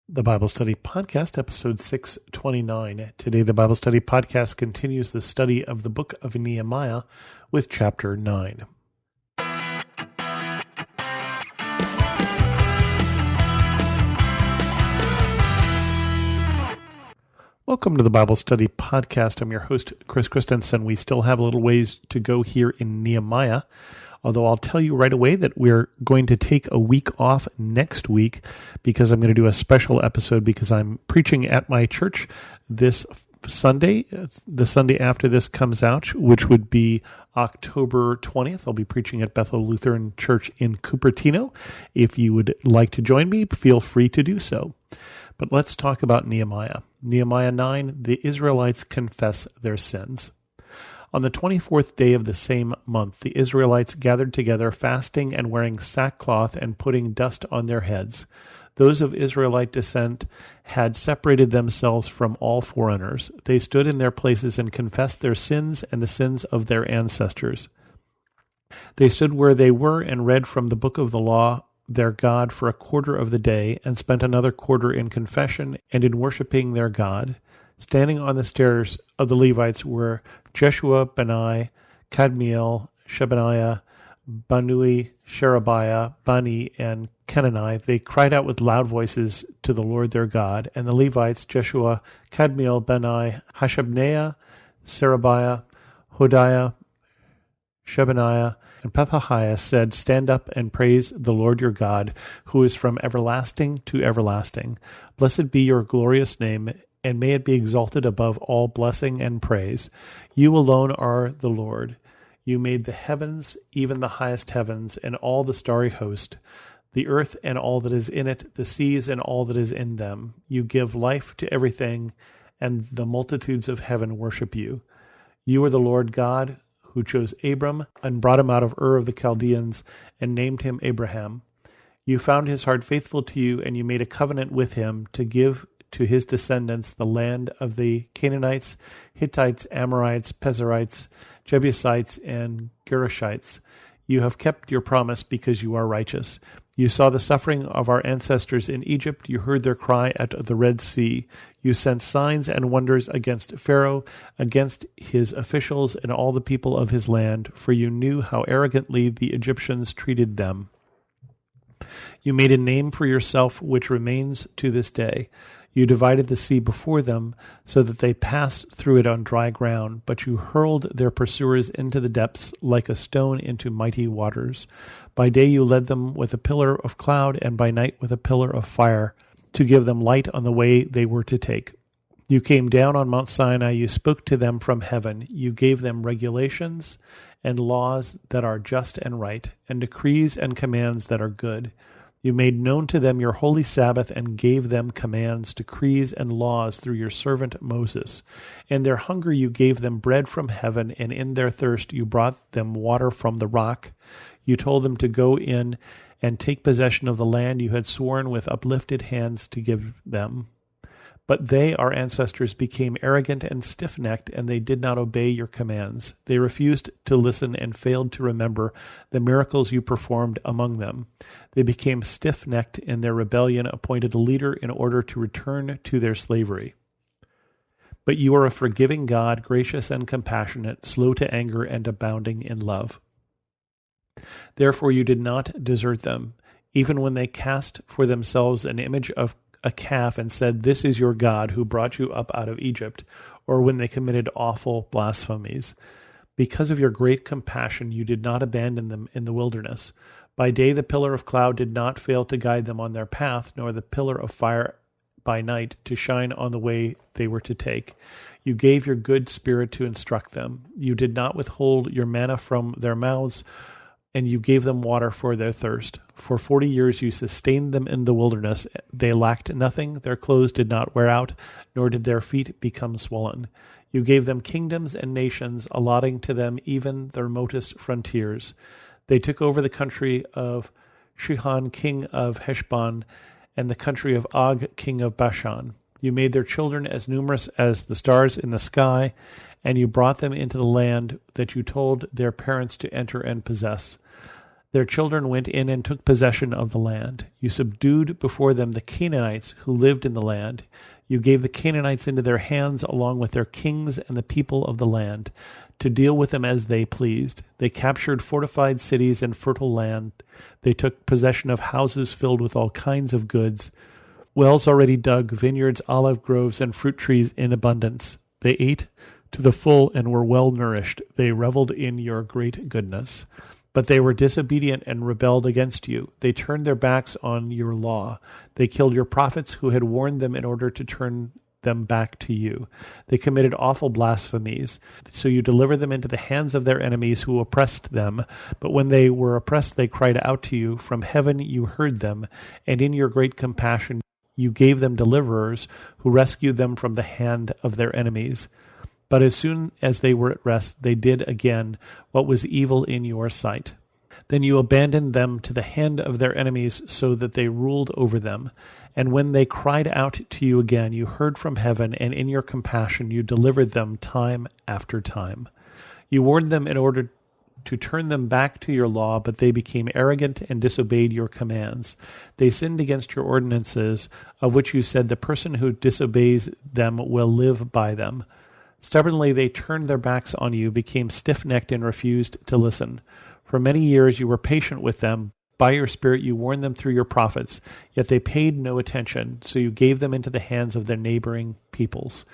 The Bible Study Podcast, episode 629. Today, the Bible Study Podcast continues the study of the book of Nehemiah with chapter 9. Welcome to the Bible Study Podcast. I'm your host, Chris Christensen. We still have a little ways to go here in Nehemiah, although I'll tell you right away that we're going to take a week off next week because I'm going to do a special episode because I'm preaching at my church this Sunday, the Sunday after this comes out, which would be October 20th. I'll be preaching at Bethel Lutheran Church in Cupertino. If you would like to join me, feel free to do so. But let's talk about Nehemiah. Nehemiah 9, the Israelites confess their sins. On the 24th day of the same month, the Israelites gathered together, fasting and wearing sackcloth and putting dust on their heads. Those of Israelite descent had separated themselves from all foreigners. They stood in their places and confessed their sins and the sins of their ancestors. They stood where they were and read from the book of the law, their God, for a quarter of the day, and spent another quarter in confession and in worshiping their God. Standing on the stairs of the Levites were Jeshua, Bani, Kadmiel, Shebaniah, Banui, Sherebiah, Bani, and Kenani. They cried out with loud voices to the Lord their God. And the Levites, Jeshua, Kadmiel, Bani, Hashabneiah, Sherebiah, Hodiah, Shebaniah, and Pethahiah said, "Stand up and praise the Lord your God, who is from everlasting to everlasting. Blessed be your glorious name, and may it be exalted above all blessing and praise. You alone are the Lord. You made the heavens, even the highest heavens, and all the starry host, the earth and all that is in it, the seas and all that is in them. You give life to everything, and the multitudes of heaven worship you. You are the Lord God, who chose Abram and brought him out of Ur of the Chaldeans and named him Abraham. You found his heart faithful to you, and you made a covenant with him to give to his descendants the land of the Canaanites, Hittites, Amorites, Perizzites, Jebusites, and Girgashites. You have kept your promise because you are righteous. You saw the suffering of our ancestors in Egypt. You heard their cry at the Red Sea. You sent signs and wonders against Pharaoh, against his officials and all the people of his land, for you knew how arrogantly the Egyptians treated them. You made a name for yourself which remains to this day. You divided the sea before them so that they passed through it on dry ground, but you hurled their pursuers into the depths like a stone into mighty waters. By day you led them with a pillar of cloud, and by night with a pillar of fire, to give them light on the way they were to take. You came down on Mount Sinai, you spoke to them from heaven. You gave them regulations and laws that are just and right, and decrees and commands that are good. You made known to them your holy Sabbath and gave them commands, decrees, and laws through your servant Moses. In their hunger you gave them bread from heaven, and in their thirst you brought them water from the rock. You told them to go in and take possession of the land you had sworn with uplifted hands to give them. But they, our ancestors, became arrogant and stiff-necked, and they did not obey your commands. They refused to listen and failed to remember the miracles you performed among them. They became stiff-necked in their rebellion, appointed a leader in order to return to their slavery. But you are a forgiving God, gracious and compassionate, slow to anger and abounding in love. Therefore you did not desert them, even when they cast for themselves an image of a calf and said, "This is your God who brought you up out of Egypt," or when they committed awful blasphemies. Because of your great compassion, you did not abandon them in the wilderness. By day the pillar of cloud did not fail to guide them on their path, nor the pillar of fire by night to shine on the way they were to take. You gave your good spirit to instruct them. You did not withhold your manna from their mouths, and you gave them water for their thirst. For 40 years you sustained them in the wilderness. They lacked nothing. Their clothes did not wear out, nor did their feet become swollen. You gave them kingdoms and nations, allotting to them even the remotest frontiers. They took over the country of Sihon, king of Heshbon, and the country of Og, king of Bashan. You made their children as numerous as the stars in the sky, and you brought them into the land that you told their parents to enter and possess. Their children went in and took possession of the land. You subdued before them the Canaanites who lived in the land. You gave the Canaanites into their hands along with their kings and the people of the land, to deal with them as they pleased. They captured fortified cities and fertile land. They took possession of houses filled with all kinds of goods, wells already dug, vineyards, olive groves, and fruit trees in abundance. They ate to the full and were well nourished. They reveled in your great goodness. But they were disobedient and rebelled against you. They turned their backs on your law. They killed your prophets who had warned them in order to turn them back to you. They committed awful blasphemies. So you delivered them into the hands of their enemies who oppressed them. But when they were oppressed, they cried out to you. From heaven you heard them, and in your great compassion you gave them deliverers who rescued them from the hand of their enemies. But as soon as they were at rest, they did again what was evil in your sight. Then you abandoned them to the hand of their enemies so that they ruled over them. And when they cried out to you again, you heard from heaven, and in your compassion you delivered them time after time. You warned them in order to turn them back to your law, but they became arrogant and disobeyed your commands. They sinned against your ordinances, of which you said, the person who disobeys them will live by them. Stubbornly they turned their backs on you, became stiff-necked, and refused to listen. For many years you were patient with them. By your Spirit you warned them through your prophets, yet they paid no attention, so you gave them into the hands of their neighboring peoples.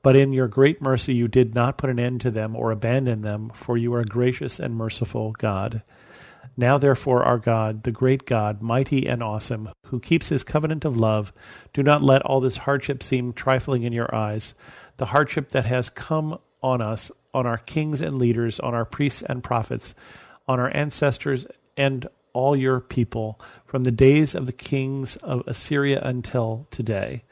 But in your great mercy you did not put an end to them or abandon them, for you are a gracious and merciful God. Now therefore, our God, the great God, mighty and awesome, who keeps his covenant of love, do not let all this hardship seem trifling in your eyes, the hardship that has come on us, on our kings and leaders, on our priests and prophets, on our ancestors and all your people, from the days of the kings of Assyria until today.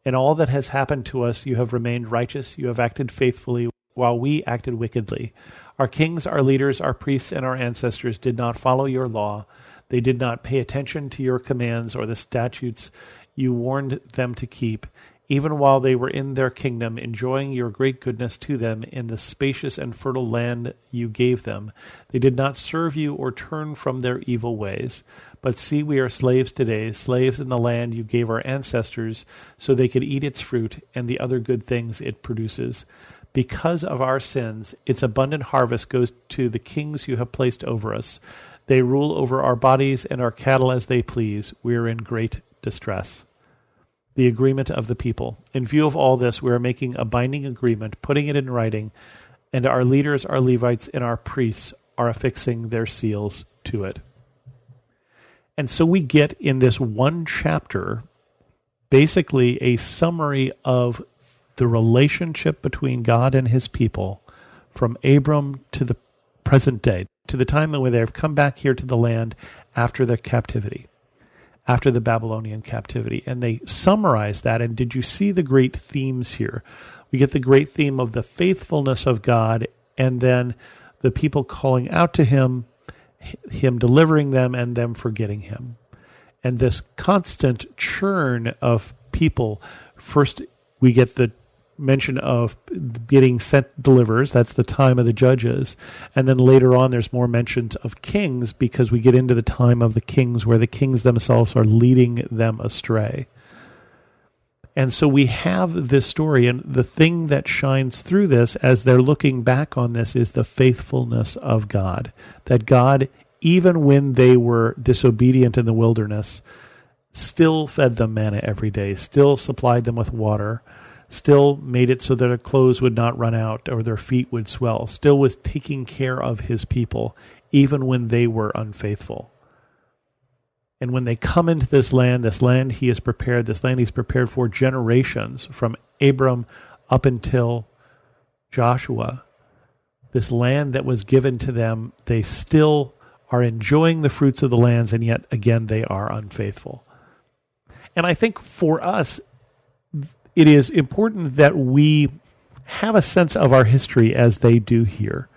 In all that has happened to us, you have remained righteous, you have acted faithfully, while we acted wickedly. Our kings, our leaders, our priests, and our ancestors did not follow your law. They did not pay attention to your commands or the statutes you warned them to keep, even while they were in their kingdom, enjoying your great goodness to them in the spacious and fertile land you gave them. They did not serve you or turn from their evil ways. But see, we are slaves today, slaves in the land you gave our ancestors, so they could eat its fruit and the other good things it produces. Because of our sins, its abundant harvest goes to the kings you have placed over us. They rule over our bodies and our cattle as they please. We are in great distress. The agreement of the people. In view of all this, we are making a binding agreement, putting it in writing, and our leaders, our Levites, and our priests are affixing their seals to it. And so we get in this one chapter basically a summary of the relationship between God and his people from Abram to the present day, to the time when they have come back here to the land after their captivity, after the Babylonian captivity. And they summarize that. And did you see the great themes here? We get the great theme of the faithfulness of God, and then the people calling out to him, him delivering them, and them forgetting him. And this constant churn of people. First, we get the mention of getting sent deliverers. That's the time of the judges. And then later on, there's more mentions of kings, because we get into the time of the kings where the kings themselves are leading them astray. And so we have this story, and the thing that shines through this as they're looking back on this is the faithfulness of God. That God, even when they were disobedient in the wilderness, still fed them manna every day, still supplied them with water, still made it so that their clothes would not run out or their feet would swell, still was taking care of his people, even when they were unfaithful. And when they come into this land he has prepared, this land he's prepared for generations, from Abram up until Joshua, this land that was given to them, they still are enjoying the fruits of the lands, and yet again they are unfaithful. And I think for us, it is important that we have a sense of our history as they do here,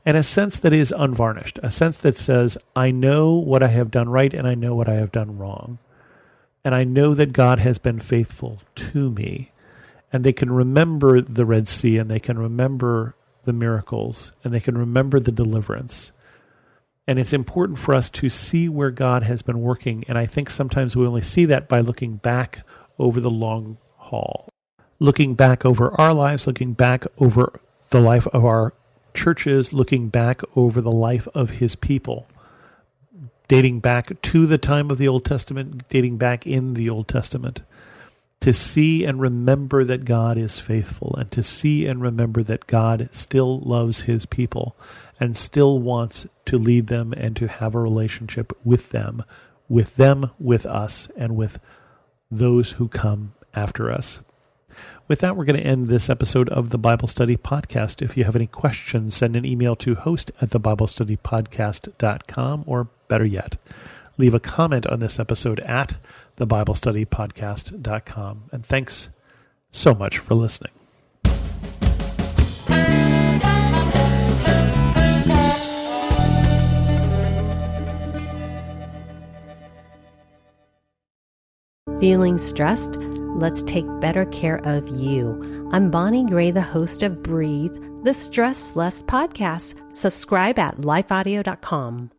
and a sense that is unvarnished, a sense that says, I know what I have done right and I know what I have done wrong. And I know that God has been faithful to me. And they can remember the Red Sea, and they can remember the miracles, and they can remember the deliverance. And it's important for us to see where God has been working. And I think sometimes we only see that by looking back over the long haul, looking back over our lives, looking back over the life of our churches, looking back over the life of his people, dating back to the time of the Old Testament, dating back in the Old Testament, to see and remember that God is faithful, and to see and remember that God still loves his people and still wants to lead them and to have a relationship with them, with us, and with those who come after us. With that, we're going to end this episode of the Bible Study Podcast. If you have any questions, send an email to host@thebiblestudypodcast.com, or better yet, leave a comment on this episode at thebiblestudypodcast.com. And thanks so much for listening. Feeling stressed? Let's take better care of you. I'm Bonnie Gray, the host of Breathe, the Stress Less podcast. Subscribe at lifeaudio.com.